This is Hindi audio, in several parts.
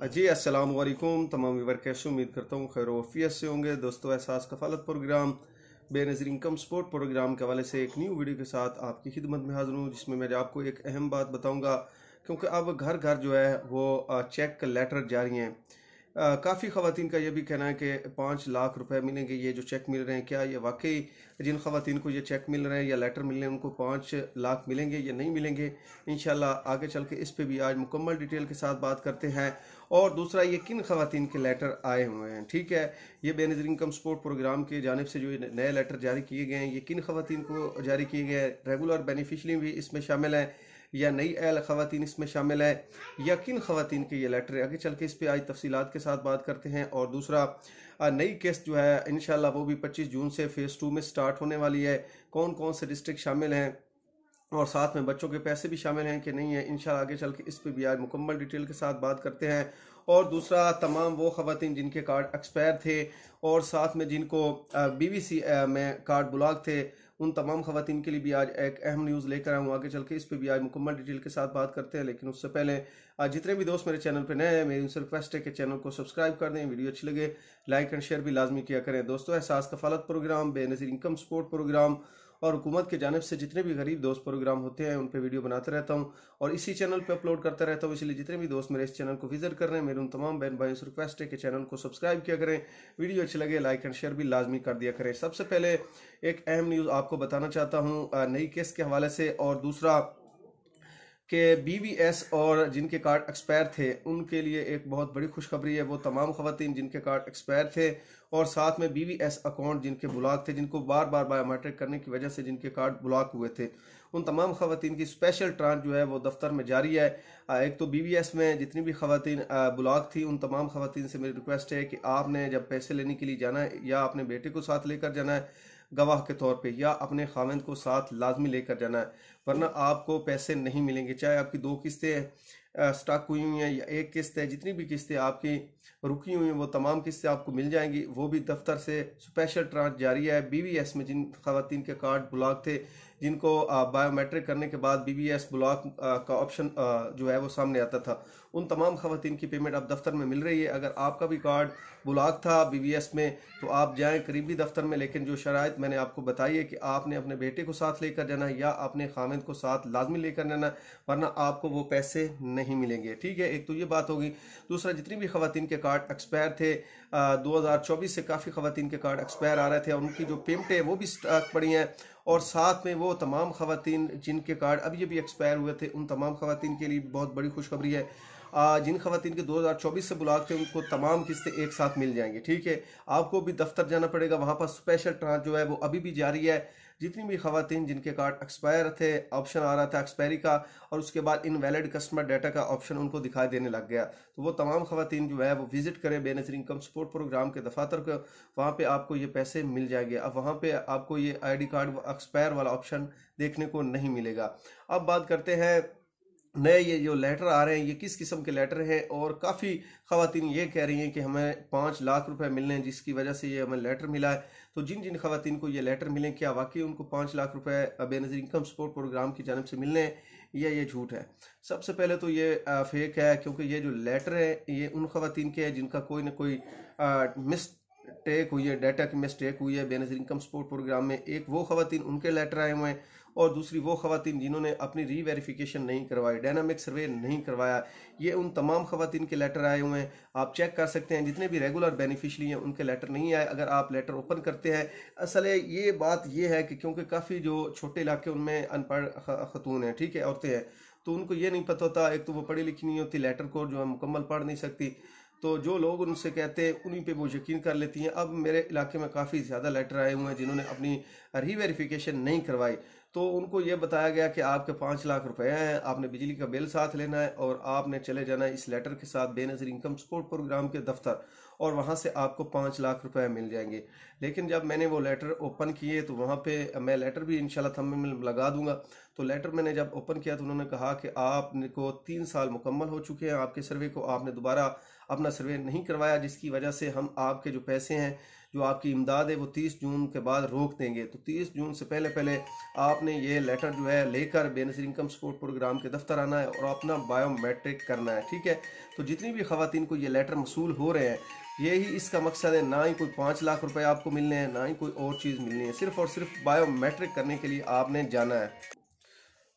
जी अस्सलाम वालेकुम तमाम व्यूअर, कैसे उम्मीद करता हूँ खैर वफ़ियत से होंगे। दोस्तों, Ehsaas Kafaalat programme Benazir income support programme के हवाले से एक न्यू वीडियो के साथ आपकी खिदमत में हाज़िर हूँ, जिसमें मैं आपको एक अहम बात बताऊँगा। क्योंकि अब घर घर जो है वो चेक लेटर जारी हैं। काफ़ी ख़वातीन का ये भी कहना है कि 5 लाख रुपए मिलेंगे। ये जो चेक मिल रहे हैं, क्या ये वाकई जिन ख़वातीन को ये चेक मिल रहे हैं या लेटर मिल रहे हैं उनको 5 लाख मिलेंगे या नहीं मिलेंगे? इंशाल्लाह आगे चल के इस पे भी आज मुकम्मल डिटेल के साथ बात करते हैं। और दूसरा, ये किन ख़वातीन के लेटर आए हुए हैं, ठीक है। ये बेनज़ीर इनकम सपोर्ट प्रोग्राम की जानिब से जो नए लेटर जारी किए गए हैं, ये किन ख़वातीन को जारी किए गए हैं? रेगुलर बेनिफिशरी भी इसमें शामिल है या नई अहल ख़वातीन इसमें शामिल है, या किन ख़वातीन के ये लेटर है? आगे चल के इस पे आज तफसीलात के साथ बात करते हैं। और दूसरा, नई किस्त जो है इंशाल्लाह वो भी 25 जून से फ़ेज़ 2 में स्टार्ट होने वाली है। कौन कौन से डिस्ट्रिक्ट शामिल हैं और साथ में बच्चों के पैसे भी शामिल हैं कि नहीं है, इंशाल्लाह आगे चल के इस पे भी आज मुकम्मल डिटेल के साथ बात करते हैं। और दूसरा, तमाम वो ख़वातीन जिनके कार्ड एक्सपायर थे और साथ में जिनको बीवीसी में कार्ड ब्लॉक थे, उन तमाम ख़वातीन के लिए भी आज एक अहम न्यूज़ लेकर आया हूँ। आगे चल के इस पे भी आज मुकम्मल डिटेल के साथ बात करते हैं। लेकिन उससे पहले आज जितने भी दोस्त मेरे चैनल पे नए हैं, मेरी उनसे रिक्वेस्ट है कि चैनल को सब्सक्राइब कर दें, वीडियो अच्छी लगे लाइक एंड शेयर भी लाजमी किया करें। दोस्तों, Ehsaas Kafaalat programme, Benazir income support programme और हुकूमत की जानिब से जितने भी गरीब दोस्त प्रोग्राम होते हैं उन पे वीडियो बनाते रहता हूं और इसी चैनल पे अपलोड करता रहता हूं। इसलिए जितने भी दोस्त मेरे इस चैनल को विजिट कर रहे हैं, मेरे उन तमाम बहन भाइयों से रिक्वेस्ट है कि चैनल को सब्सक्राइब किया करें, वीडियो अच्छी लगे लाइक एंड शेयर भी लाजमी कर दिया करें। सबसे पहले एक अहम न्यूज़ आपको बताना चाहता हूँ नई केस के हवाले से। और दूसरा कि बीवीएस और जिनके कार्ड एक्सपायर थे उनके लिए एक बहुत बड़ी खुशखबरी है। वो तमाम ख़वातीन जिनके कार्ड एक्सपायर थे और साथ में बीवीएस अकाउंट जिनके ब्लॉक थे, जिनको बार बार बायोमेट्रिक करने की वजह से जिनके कार्ड ब्लॉक हुए थे, उन तमाम ख़वातीन की स्पेशल ट्रांच जो है वो दफ्तर में जारी है। एक तो बीवीएस में जितनी भी ख़वातीन ब्लॉक थी, उन तमाम ख़वातीन से मेरी रिक्वेस्ट है कि आपने जब पैसे लेने के लिए जाना है, या अपने बेटे को साथ लेकर जाना है गवाह के तौर पे, या अपने खाविंद को साथ लाजमी लेकर जाना है, वरना आपको पैसे नहीं मिलेंगे। चाहे आपकी 2 किस्तें स्टॉक हुई हुई हैं या एक किस्त है, जितनी भी किस्तें आपकी रुकी हुई हैं वो तमाम किस्तें आपको मिल जाएंगी। वो भी दफ्तर से स्पेशल ट्रांच जारी है। बीवीएस में जिन खवातीन के कार्ड ब्लॉक थे, जिनको बायोमेट्रिक करने के बाद बीवीएस ब्लॉक का ऑप्शन जो है वो सामने आता था, उन तमाम खवातीन की पेमेंट अब दफ्तर में मिल रही है। अगर आपका भी कार्ड ब्लॉक था बीवीएस में तो आप जाएं करीबी दफ्तर में, लेकिन जो शराइत मैंने आपको बताई है कि आपने अपने बेटे को साथ लेकर जाना है या अपने खामिद को साथ लाजमी लेकर जाना है, वरना आपको वो पैसे नहीं मिलेंगे, ठीक है। एक तो ये बात होगी। दूसरा, जितनी भी खवातीन के कार्ड एक्सपायर थे 2024 से काफ़ी खवातीन के कार्ड एक्सपायर आ रहे थे और उनकी जो पेमेंट है वो भी स्टॉक पड़ी हैं। और साथ में वो तमाम खवातीन जिनके कार्ड अभी भी एक्सपायर हुए थे, उन तमाम खवातीन के लिए बहुत बड़ी खुशखबरी है। जिन खवातीन के 2024 से ब्लॉक थे उनको तमाम किस्तें एक साथ मिल जाएंगी, ठीक है। आपको भी दफ्तर जाना पड़ेगा, वहाँ पर स्पेशल ट्रांच जो है वो अभी भी जारी है। जितनी भी खवातीन जिनके कार्ड एक्सपायर थे, ऑप्शन आ रहा था एक्सपायरी का और उसके बाद इनवैलिड कस्टमर डाटा का ऑप्शन उनको दिखाई देने लग गया, तो वो तमाम खवातीन जो है वो विजिट करें बेनज़ीर इनकम सपोर्ट प्रोग्राम के दफातर को, वहाँ पे आपको ये पैसे मिल जाएंगे। अब वहाँ पे आपको ये आईडी कार्ड एक्सपायर वाला ऑप्शन देखने को नहीं मिलेगा। अब बात करते हैं नए ये जो लेटर आ रहे हैं, ये किस किस्म के लेटर हैं। और काफ़ी खवातीन ये कह रही हैं कि हमें 5 लाख रुपए मिलने हैं, जिसकी वजह से ये हमें लेटर मिला है। तो जिन जिन खवातीन को ये लेटर मिले, क्या वाकई उनको 5 लाख रुपए बेनज़ीर इनकम सपोर्ट प्रोग्राम की जानिब से मिलने हैं या ये झूठ है? सबसे पहले तो ये फेक है, क्योंकि ये जो लेटर है ये उन खवातीन के हैं जिनका कोई ना कोई मिस्टेक हुई है, डाटा की मिस्टेक हुई है बेनज़ीर इनकम सपोर्ट प्रोग्राम में। एक वो खवातीन उनके लेटर आए हुए हैं और दूसरी वो खवातीन जिन्होंने अपनी रीवेरिफिकेशन नहीं करवाई, डायनामिक सर्वे नहीं करवाया, ये उन तमाम खवातीन के लेटर आए हुए हैं। आप चेक कर सकते हैं, जितने भी रेगुलर बेनिफिशरी हैं उनके लेटर नहीं आए। अगर आप लेटर ओपन करते हैं, असल ये बात ये है कि क्योंकि काफ़ी जो छोटे इलाके उनमें अनपढ़ खतून हैं, ठीक है, औरतें हैं, तो उनको ये नहीं पता होता, एक तो वो पढ़ी लिखी नहीं होती, लेटर को जो है मुकम्मल पढ़ नहीं सकती, तो जो लोग उनसे कहते हैं उन्हीं पे वो यकीन कर लेती हैं। अब मेरे इलाके में काफ़ी ज़्यादा लेटर आए हुए हैं जिन्होंने अपनी रीवेरिफिकेशन नहीं करवाई, तो उनको ये बताया गया कि आपके 5 लाख रुपए हैं, आपने बिजली का बिल साथ लेना है और आपने चले जाना है इस लेटर के साथ बेनज़ीर इनकम सपोर्ट प्रोग्राम के दफ्तर, और वहाँ से आपको 5 लाख रुपए मिल जाएंगे। लेकिन जब मैंने वो लेटर ओपन किए तो वहाँ पे मैं लेटर भी इंशाल्लाह थंबनेल में लगा दूंगा, तो लेटर मैंने जब ओपन किया तो उन्होंने कहा कि आपको 3 साल मुकम्मल हो चुके हैं आपके सर्वे को, आपने दोबारा अपना सर्वे नहीं करवाया, जिसकी वजह से हम आपके जो पैसे हैं, जो आपकी इमदाद है, वो 30 जून के बाद रोक देंगे। तो 30 जून से पहले पहले आपने ये लेटर जो है लेकर बेनज़ीर इनकम सपोर्ट प्रोग्राम के दफ्तर आना है और अपना बायोमेट्रिक करना है, ठीक है। तो जितनी भी ख़वातीन को ये लेटर मसूल हो रहे हैं, यही इसका मकसद है, ना ही कोई 5 लाख रुपए आपको मिलने हैं, ना ही कोई और चीज़ मिलनी है। सिर्फ और सिर्फ बायोमेट्रिक करने के लिए आपने जाना है,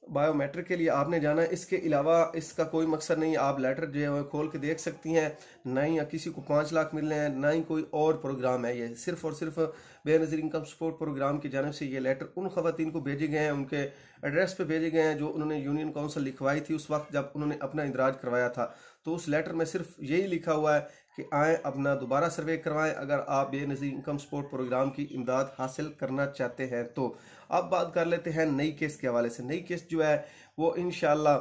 बायोमेट्रिक के लिए आपने जाना है। इसके अलावा इसका कोई मकसद नहीं। आप लेटर जो है खोल के देख सकती हैं, ना ही किसी को 5 लाख मिलने हैं, ना ही कोई और प्रोग्राम है। ये सिर्फ और सिर्फ बेनज़ीर इनकम सपोर्ट प्रोग्राम की जानिब से ये लेटर उन ख़वातीन को भेजे गए हैं, उनके एड्रेस पे भेजे गए हैं जो उन्होंने यूनियन काउंसिल लिखवाई थी उस वक्त जब उन्होंने अपना इंदराज करवाया था। तो उस लेटर में सिर्फ यही लिखा हुआ है कि आएँ अपना दोबारा सर्वे करवाएं अगर आप बेनज़ीर इनकम सपोर्ट प्रोग्राम की इमदाद हासिल करना चाहते हैं। तो अब बात कर लेते हैं नई केस के हवाले से। नई केस जो है वो इंशाल्लाह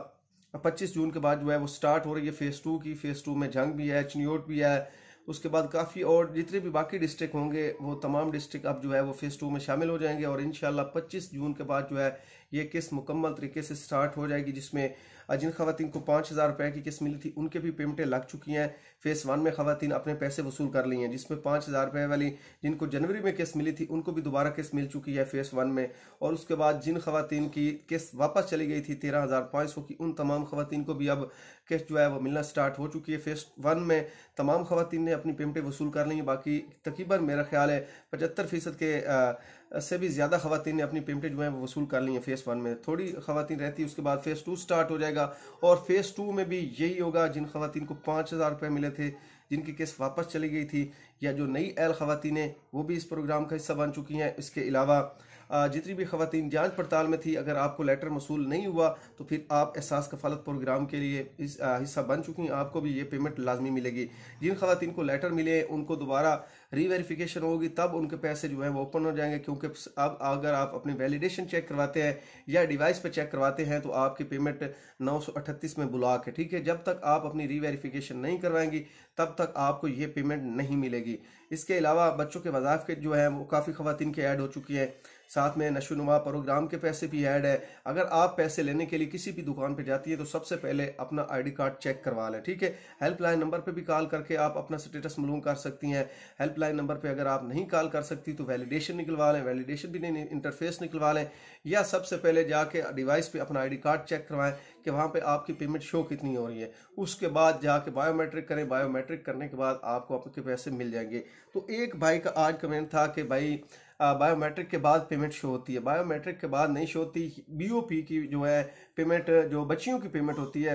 25 जून के बाद जो है वो स्टार्ट हो रही है फ़ेज़ 2 की। फ़ेज़ 2 में जंग भी है, चिन्योट भी है, उसके बाद काफ़ी और जितने भी बाकी डिस्ट्रिक्ट होंगे वो तमाम डिस्ट्रिक्ट अब जो है वो फ़ेज़ 2 में शामिल हो जाएंगे और इंशाल्लाह 25 जून के बाद जो है ये किस्त मुकम्मल तरीके से स्टार्ट हो जाएगी, जिसमें जिन ख़वातीन को 5,000 रुपये की किस्त मिली थी उनके भी पेमेंटें लग चुकी हैं। फ़ेज़ 1 में ख़वातीन अपने पैसे वसूल कर ली हैं, जिसमें 5,000 रुपये वाली जिनको जनवरी में किस्त मिली थी उनको भी दोबारा किस्त मिल चुकी है फ़ेज़ 1 में। और उसके बाद जिन ख़वातीन की किस्त वापस चली गई थी 13,500 की, उन तमाम ख़वातीन को भी अब किस्त जो है वो मिलना स्टार्ट हो चुकी है। फ़ेज़ 1 में तमाम ख़वातीन ने अपनी पेमेंटें वसूल कर ली हैं, बाकी तकरीबन मेरा ख्याल है 75% के से भी ज़्यादा ख़वातीन ने अपनी पेमेंटें जो है वो वसूल कर ली हैं फ़ेज़ 1 में। थोड़ी ख़वातीन रहती है, उसके बाद फ़ेज़ 2 स्टार्ट हो जाएगा और फ़ेज़ 2 में भी यही होगा। जिन ख़वातीन को 5,000 रुपये मिले थे, जिनकी किस्त वापस चली गई थी, या जो नई एल ख़वातीन हैं वो भी इस प्रोग्राम का हिस्सा बन चुकी हैं। इसके अलावा जितनी भी ख़वातीन जांच पड़ताल में थी, अगर आपको लेटर मसूल नहीं हुआ तो फिर आप एहसास कफ़ालत प्रोग्राम के लिए इस हिस्सा बन चुकी हैं, आपको भी ये पेमेंट लाजमी मिलेगी। जिन ख़वातीन को लेटर मिले उनको दोबारा रीवेरिफिकेशन होगी, तब उनके पैसे जो है वो ओपन हो जाएंगे, क्योंकि अब अगर आप अपनी वैलिडेशन चेक करवाते हैं या डिवाइस पे चेक करवाते हैं तो आपकी पेमेंट 938 में ब्लॉक है, ठीक है। जब तक आप अपनी रीवेरिफिकेशन नहीं करवाएंगी तब तक आपको ये पेमेंट नहीं मिलेगी। इसके अलावा बच्चों के वज़ाइफ के जो है वो काफ़ी ख़वातीन के ऐड हो चुकी हैं, साथ में नशोनुमा प्रोग्राम के पैसे भी ऐड है। अगर आप पैसे लेने के लिए किसी भी दुकान पे जाती है तो सबसे पहले अपना आईडी कार्ड चेक करवा लें, ठीक है। हेल्पलाइन नंबर पे भी कॉल करके आप अपना स्टेटस मालूम कर सकती हैं। हेल्पलाइन नंबर पे अगर आप नहीं कॉल कर सकती तो वैलिडेशन निकलवा लें, वैलिडेशन भी नहीं, इंटरफेस निकलवा लें, या सबसे पहले जाके डिवाइस पे अपना आईडी कार्ड चेक करवाएं कि वहाँ पे आपकी पेमेंट शो कितनी हो रही है। उसके बाद जाके बायोमेट्रिक करें, बायोमेट्रिक करने के बाद आपको आपके पैसे मिल जाएंगे। तो एक भाई का आज कमेंट था कि भाई बायोमेट्रिक के बाद पेमेंट शो होती है, बायोमेट्रिक के बाद नहीं शो होती। बीओपी की जो है पेमेंट, जो बच्चियों की पेमेंट होती है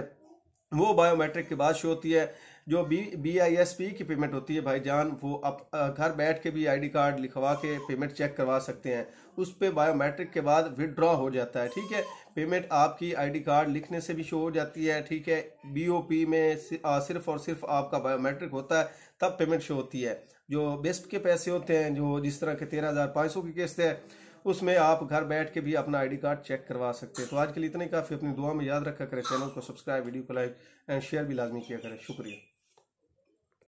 वो बायोमेट्रिक के बाद शो होती है। जो BISP की पेमेंट होती है भाईजान, वो आप घर बैठ के भी आईडी कार्ड लिखवा के पेमेंट चेक करवा सकते हैं, उस पर बायोमेट्रिक के बाद विड्रॉ हो जाता है, ठीक है। पेमेंट आपकी आईडी कार्ड लिखने से भी शो हो जाती है, ठीक है। BOP में सिर्फ और सिर्फ आपका बायोमेट्रिक होता है तब पेमेंट शो होती है। जो बेस्ट के पैसे होते हैं, जो जिस तरह के 13,500 की किस्त है, उसमें आप घर बैठ के भी अपना आईडी कार्ड चेक करवा सकते हैं। तो आज के लिए इतना ही काफ़ी। अपनी दुआ में याद रखा करें, चैनल को सब्सक्राइब, वीडियो को लाइक एंड शेयर भी लाजमी किया करें। शुक्रिया।